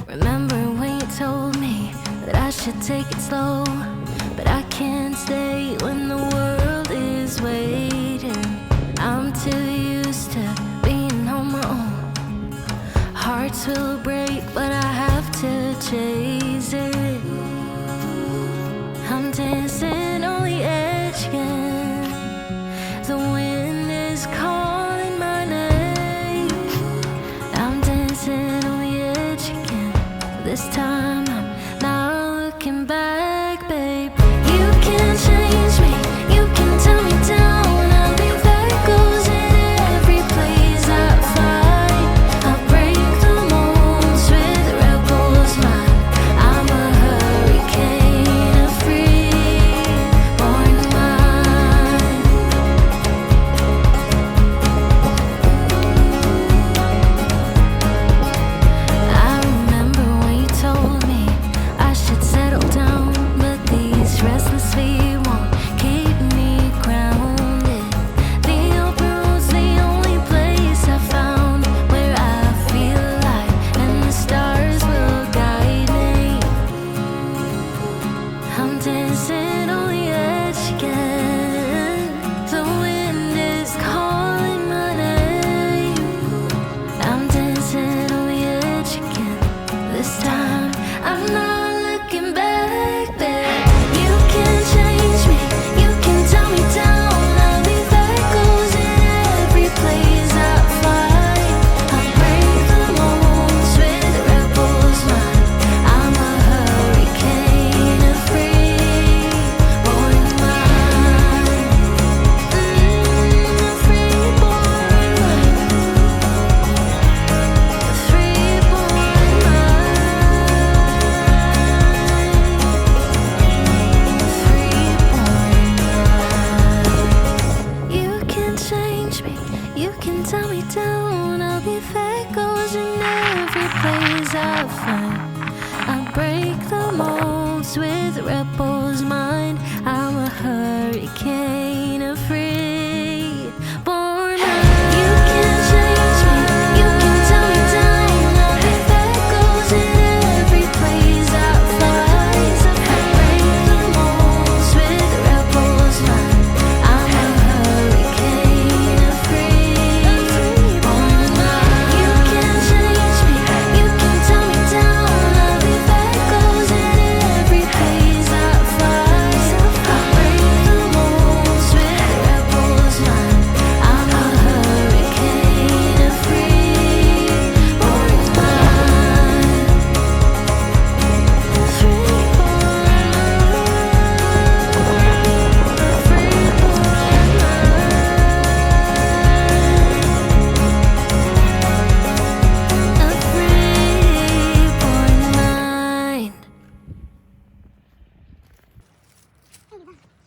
Remember when you told me that I should take it slow, but I can't stay when the world is waiting. I'm too used to being on my own. Hearts will break, but I have to chase it. I'm dancing on the edge again. The wind is calling my name. I'm dancing on the edge again. This time I'm not looking back, babe. You can change me, you can tell me down. I'll be there, goes in every place I find. I'll break the molds with rebels mind. I'm a hurricane, a free-born mind. I remember when you told me I should settle down, but these restless feet won't keep me grounded. The open road's the only place I found where I feel alive, and the stars will guide me. I'm dancing on the edge again. The wind is calling my name. I'm dancing on the edge again. This time I'm not looking back, babe. You can change me, you can tell me down. I'll be there, goes in every place I find. I'll break the molds with rebels mind. I'm a hurricane, a free-born mind. A free-born mind. A free-born mind. You can change me, you can tell me down. I'll be there, goes in every place I find. I'll break the molds with rebels mind. I'm a hurricane, a free-born mind. You can change me, you can tell me down. I'll be there, goes in every place I find. I'll break the molds with rebels mind. I'm a hurricane, a free-born mind. You can change me, you can tell me down. I'll be there, goes in every place I 여기다.